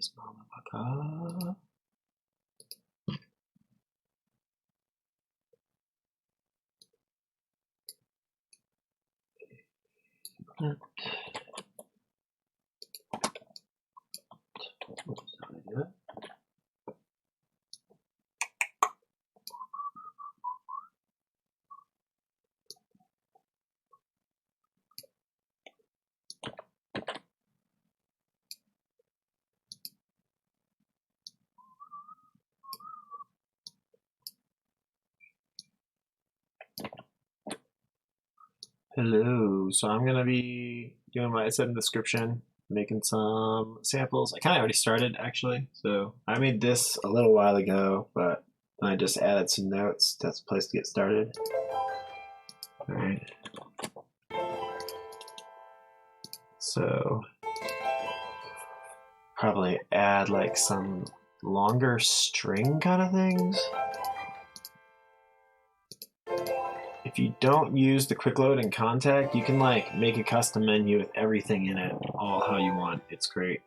this motherfucker. Hello, so I'm gonna be doing my ascend description, making some samples. I kind of already started actually, so I made this a little while ago, but I just added some notes. That's a place to get started. All right. So probably add like some longer string kind of things. If you don't use the quick load in Contact, you can like make a custom menu with everything in it, all how you want. It's great.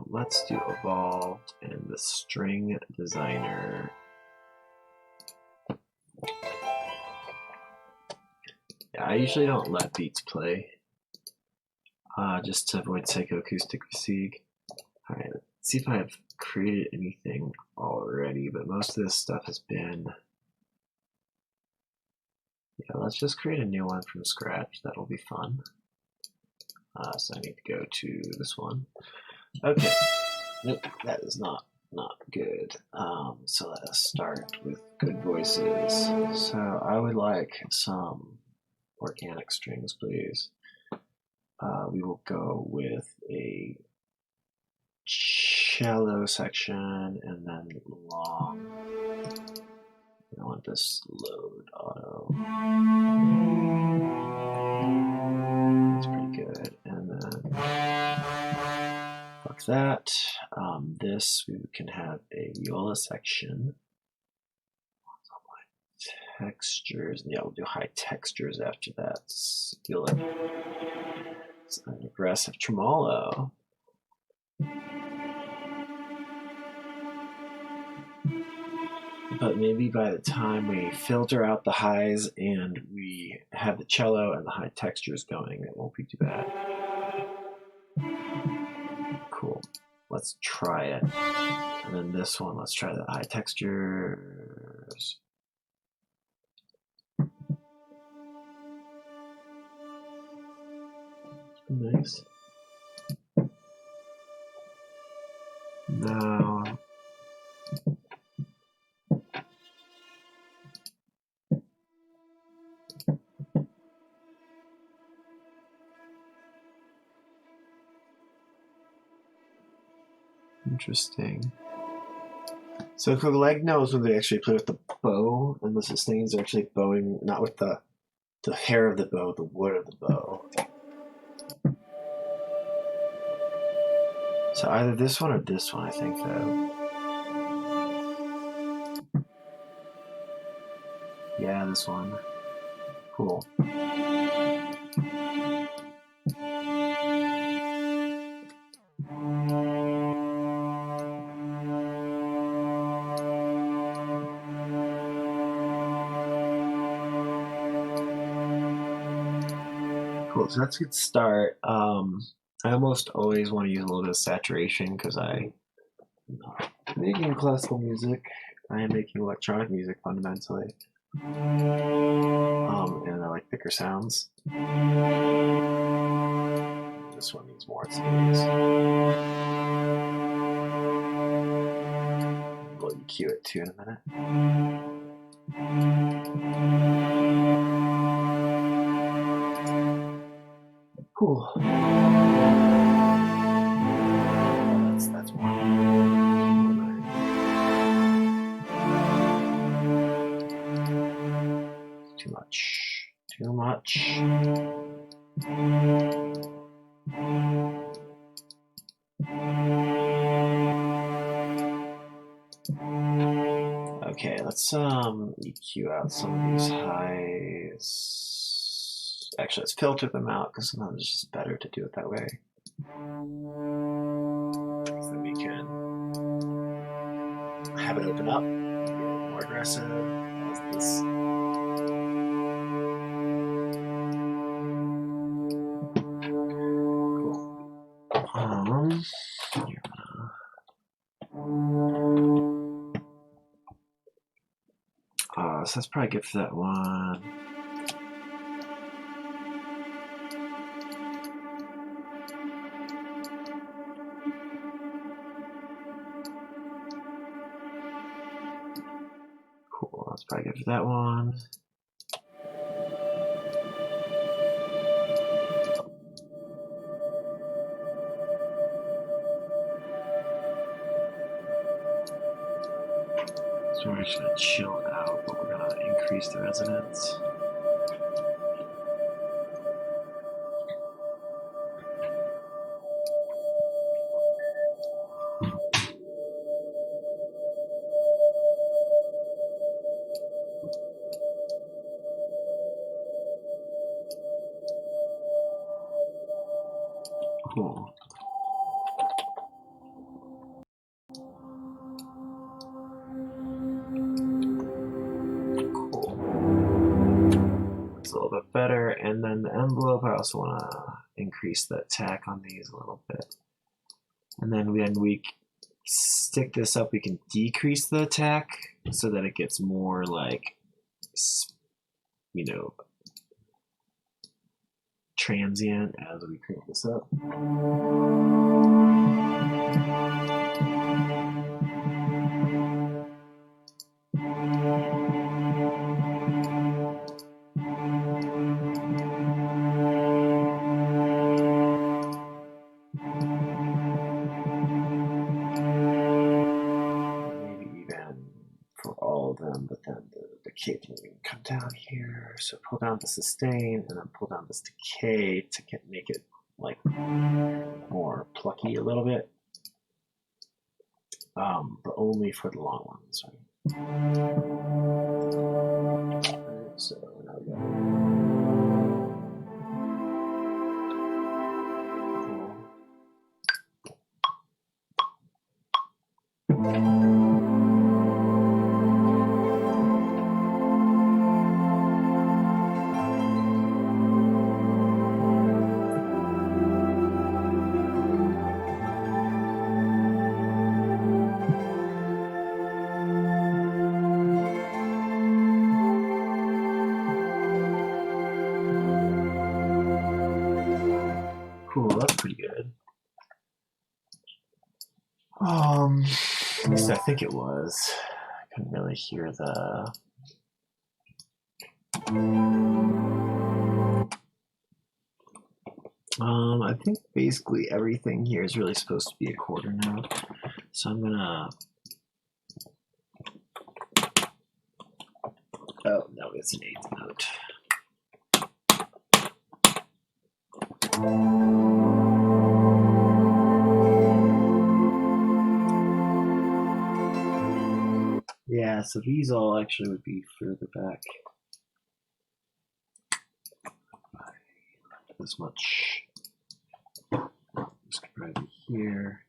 Let's do evolved and the string designer. Yeah, I usually don't let beats play, just to avoid psychoacoustic fatigue. All right, let's see if I've created anything already, but most of this stuff has been. Yeah, let's just create a new one from scratch. That'll be fun. So I need to go to this one. Okay. Nope, that is not good. So let us start with good voices. So I would like some organic strings, please. We will go with a cello section and then long. I want this load auto. That's pretty good. And then fuck that. This we can have a viola section. Textures. Yeah, we'll do high textures after that. Feel like it's an aggressive tremolo. But maybe by the time we filter out the highs and we have the cello and the high textures going, it won't be too bad. Cool. Let's try it. And then this one, let's try the high textures. Nice. Now, interesting. So for the leg notes, when they actually play with the bow, and the sustains are actually bowing, not with the hair of the bow, the wood of the bow. So either this one or this one, I think, though. Yeah, this one. Cool. Cool, so that's a good start. I almost always want to use a little bit of saturation because I'm not making classical music. I am making electronic music fundamentally. And I like thicker sounds. This one needs more space. We'll EQ it too in a minute. Cool. That's one. Too much. Too much. Okay, let's EQ out some of these highs. Actually, let's filter them out because sometimes it's just better to do it that way. So then we can have it open up, get more aggressive as this. So that's probably good for that one. Cool, that's probably good for that one. So we're just gonna chill out, but we're gonna increase the resonance. Cool. It's a little bit better, and then the envelope, I also want to increase the attack on these a little bit. And then when we stick this up, we can decrease the attack so that it gets more like, you know, transient as we crank this up. But then the decay can even come down here. So pull down the sustain and then pull down this decay to make it like more plucky a little bit. But only for the long ones, right? Alright, so now we got cool, that's pretty good. At least I think it was. I couldn't really hear the... I think basically everything here is really supposed to be a quarter note. So I'm gonna... Oh, no, it's an eighth note. Yeah, so these all actually would be further back. This much. This could probably be here.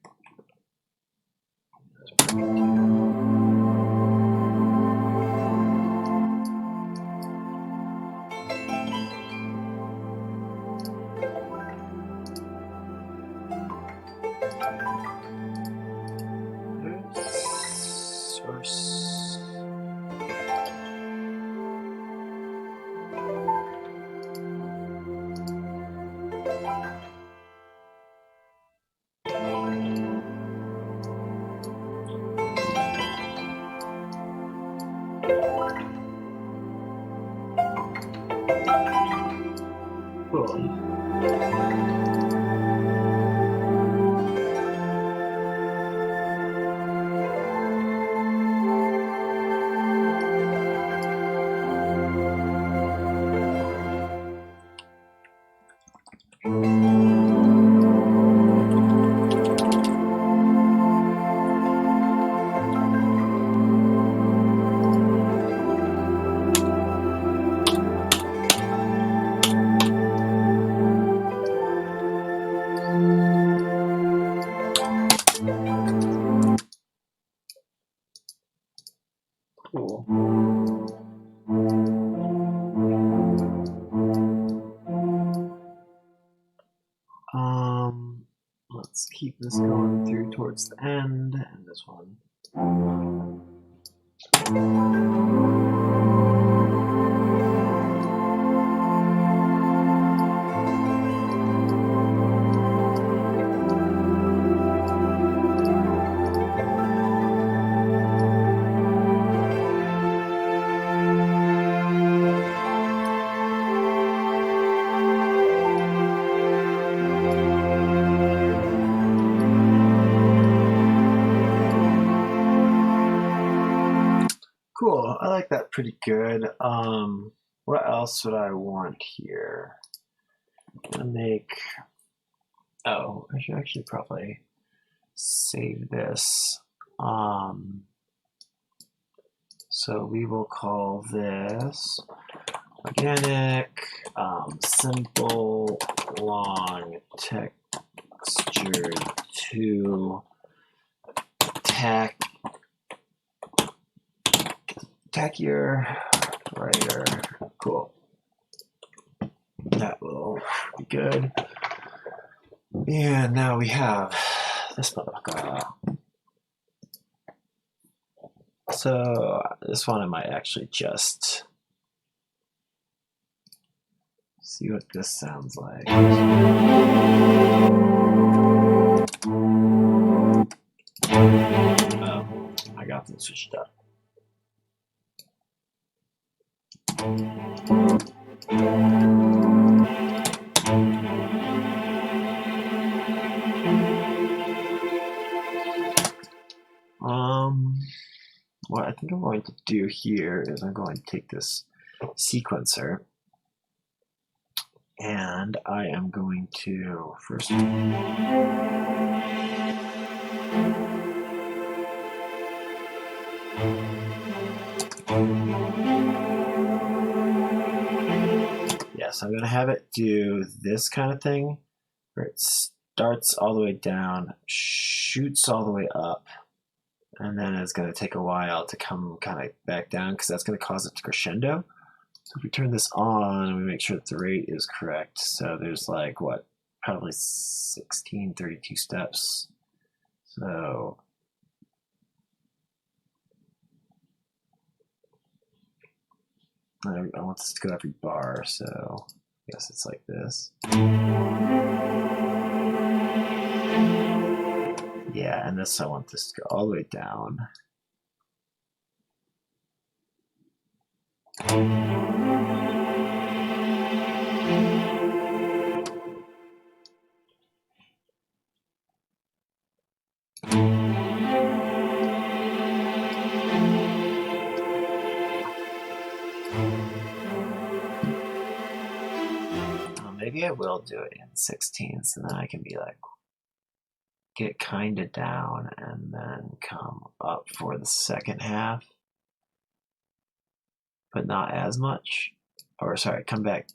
Source. Cool. keep this going through towards the end, and this one. Cool, I like that pretty good. What else would I want here? I'm gonna make, oh, I should actually probably save this. So we will call this organic, simple, long, textured to tackier writer. Cool. That will be good. And now we have this motherfucker. So this one I might actually just see what this sounds like. Oh, I got them switched up. What I think I'm going to do here is I'm going to take this sequencer and I am going to first yes, I'm going to have it do this kind of thing where it starts all the way down, shoots all the way up, and then it's going to take a while to come kind of back down because that's going to cause it to crescendo. So if we turn this on and we make sure that the rate is correct, so there's like what, probably 1632 steps. So I want this to go every bar, so I guess it's like this. Yeah, and this I want this to go all the way down. Maybe I will do it in 16ths, and then I can be like, get kind of down and then come up for the second half, but not as much. Or sorry, come back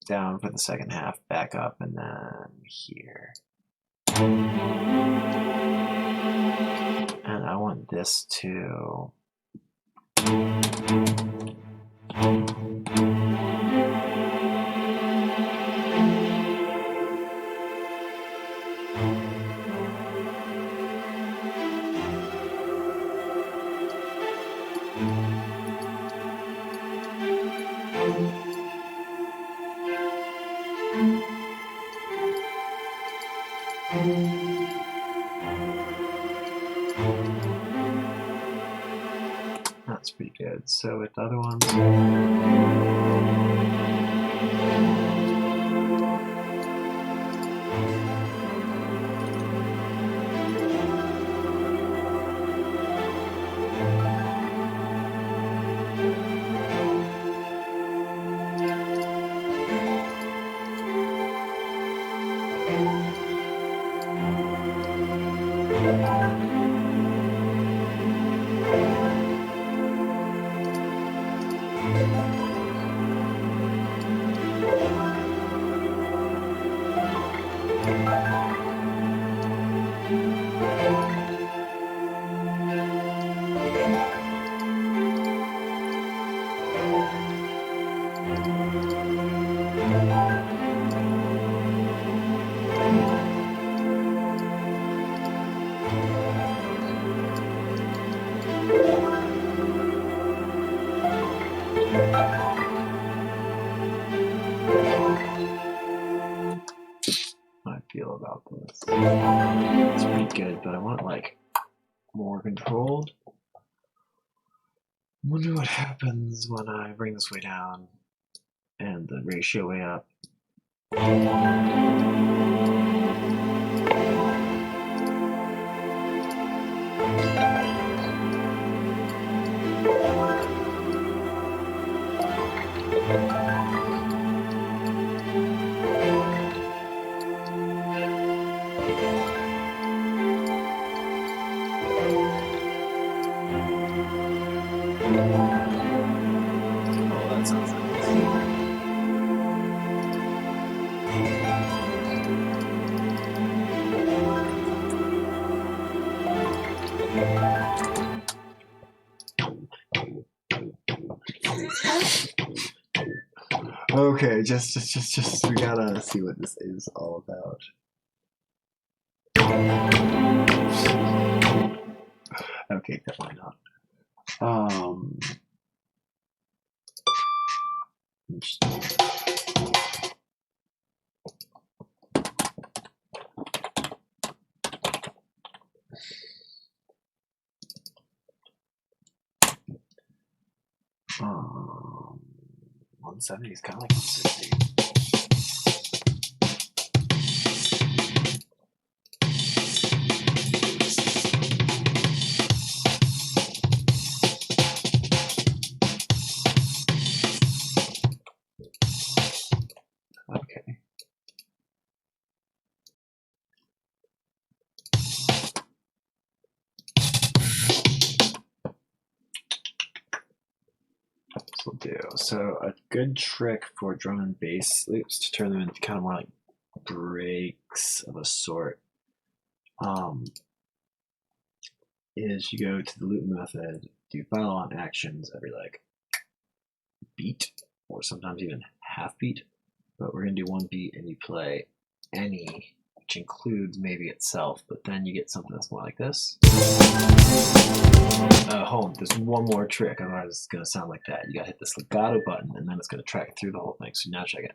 down for the second half, back up, and then here. And I want this to that's pretty good. So with the other ones, It's pretty good, but I want like more controlled. Wonder what happens when I bring this way down and the ratio way up. Oh, that sounds nice. Okay, just we gotta see what this is all about. Okay, definitely not. Um, 170 is kind of like 160. Okay. This will do. So a good trick for drum and bass loops to turn them into kind of more like breaks of a sort is you go to the loop method, do follow-on actions every like beat or sometimes even half beat, but we're gonna do one beat and you play any, which includes maybe itself, but then you get something that's more like this. Hold on, there's one more trick, otherwise it's gonna sound like that. You gotta hit this legato button and then it's gonna track through the whole thing. So now check it.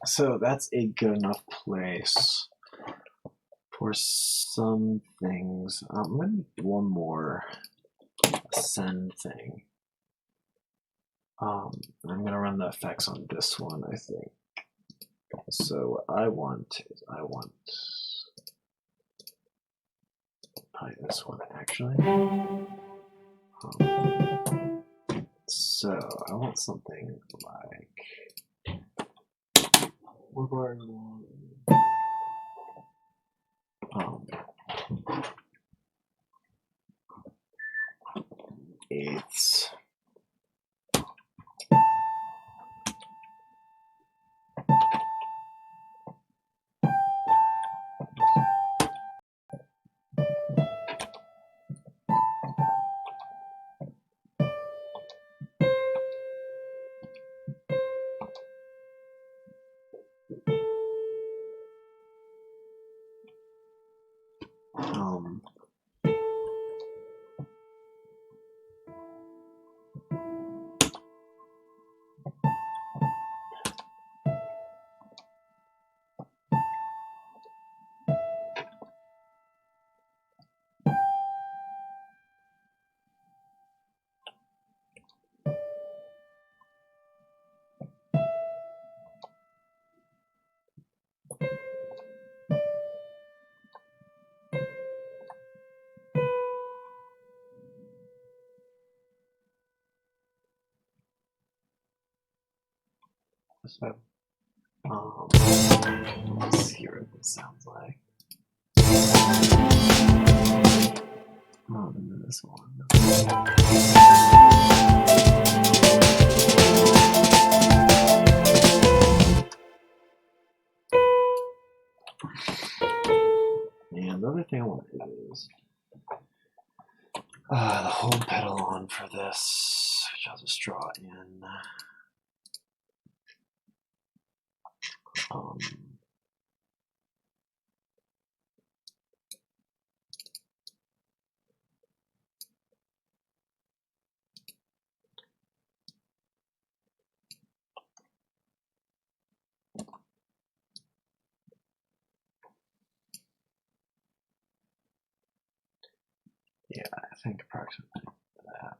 So that's a good enough place for some things. I'm going to do one more ascend thing. I'm going to run the effects on this one, I think. So what I want is this one actually. So I want something like eighths. So, let's hear what this sounds like. And then this one. And the other thing I want to do is the hold pedal on for this, which I'll just draw in. Yeah, I think approximately that.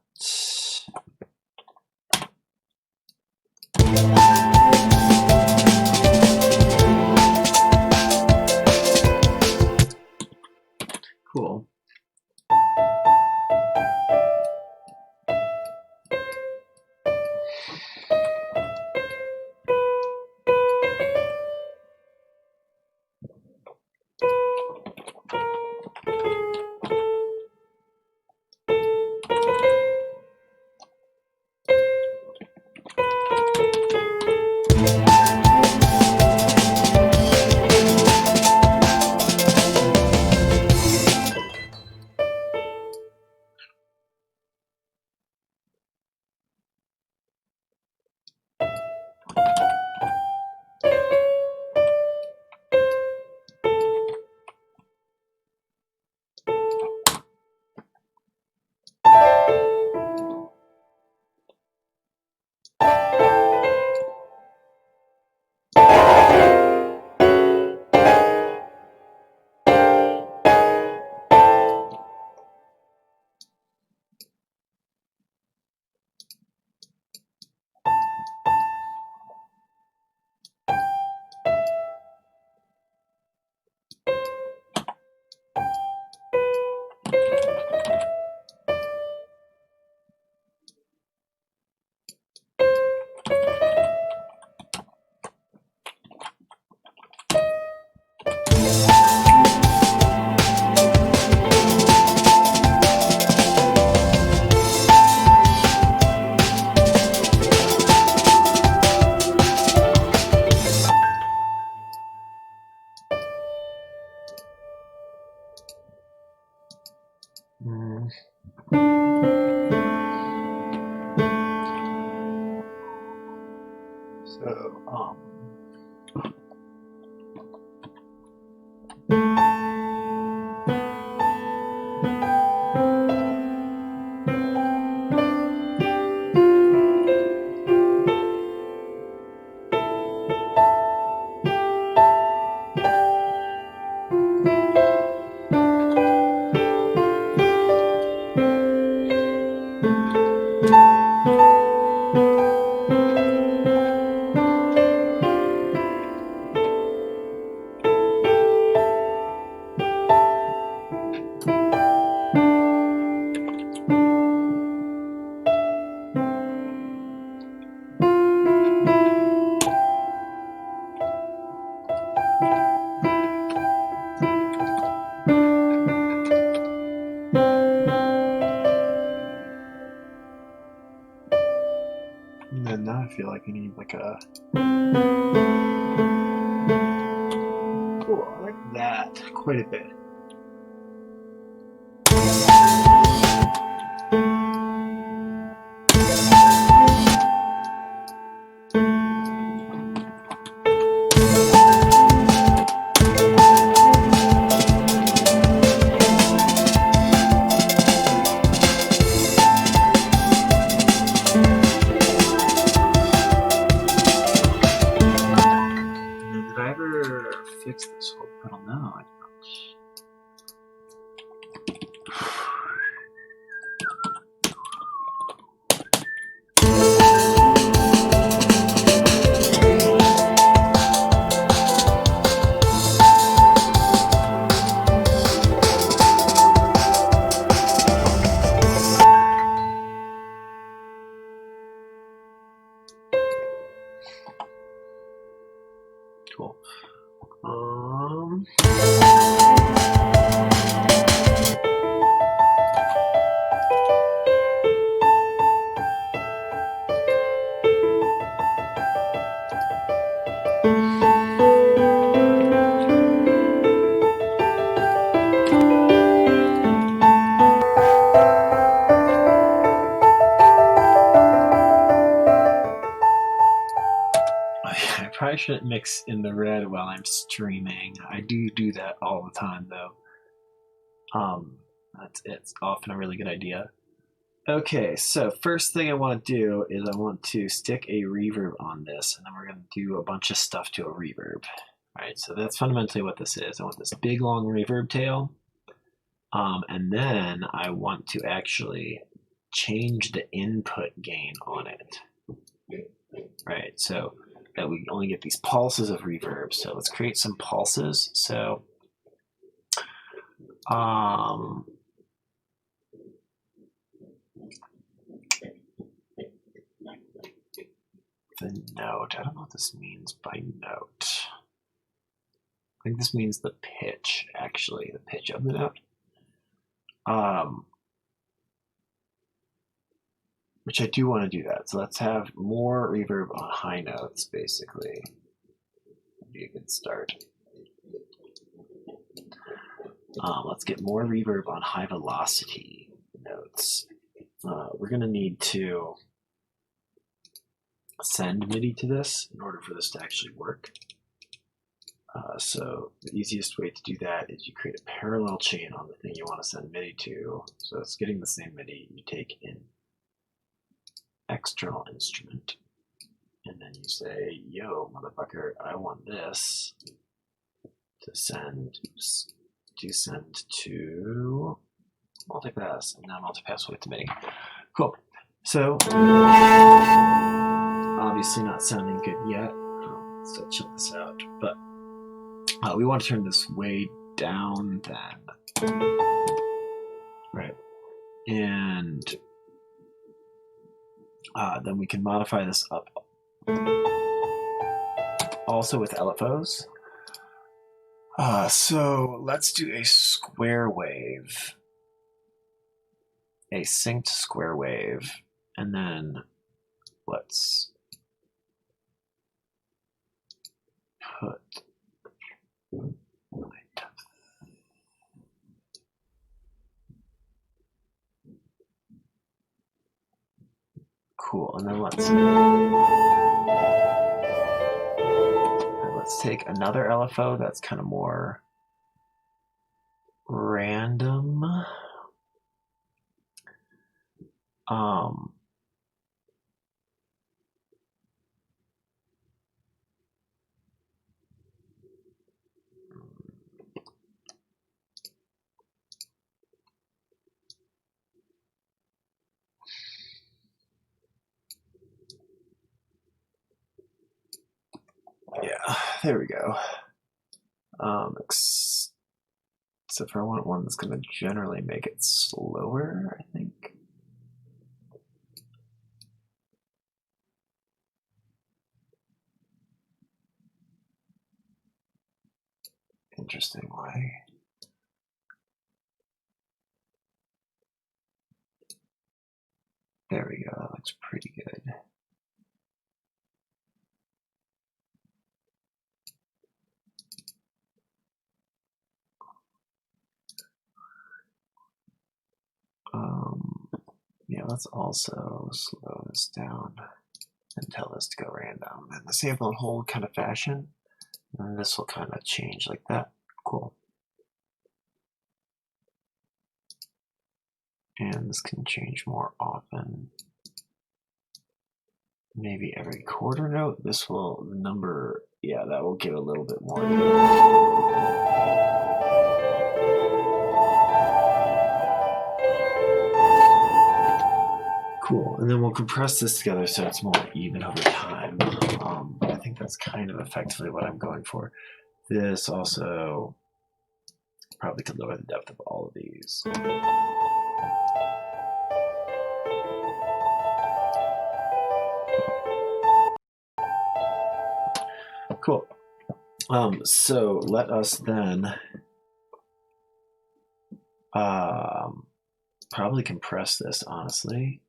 Cool. So, and then now I feel like I need like a... Cool, I like that quite a bit. Did I ever fix this whole pedal? No, I don't. probably shouldn't mix in the red while I'm streaming. I do that all the time though. It's often a really good idea. Okay, so first thing I want to do is I want to stick a reverb on this, and then we're going to do a bunch of stuff to a reverb. All right, so that's fundamentally what this is. I want this big long reverb tail, and then I want to actually change the input gain on it. Right, so that we only get these pulses of reverb. So let's create some pulses. So the note, I don't know what this means by note. I think this means the pitch, actually, the pitch of the note. Which I do want to do that. So let's have more reverb on high notes, basically. That'd be a good start. Let's get more reverb on high velocity notes. We're going to need to send MIDI to this in order for this to actually work. So the easiest way to do that is you create a parallel chain on the thing you want to send MIDI to. So it's getting the same MIDI. You take in external instrument, and then you say, yo, motherfucker, I want this to send to multipass, and now multipass with MIDI. Cool. So obviously not sounding good yet. So check this out. But we want to turn this way down then. Right. And then we can modify this up also with LFOs. So let's do a square wave, a synced square wave, and then let's put cool, and then let's take another LFO that's kind of more random. Yeah, there we go. Except for I want one that's going to generally make it slower, I think. Interesting, why? There we go, that looks pretty good. Yeah, let's also slow this down and tell this to go random. And the sample and hold kind of fashion. And this will kind of change like that. Cool. And this can change more often. Maybe every quarter note. This will number, yeah, that will give a little bit more. Cool, and then we'll compress this together so it's more even over time. I think that's kind of effectively what I'm going for. This also probably could lower the depth of all of these. Cool. So let us then probably compress this, honestly.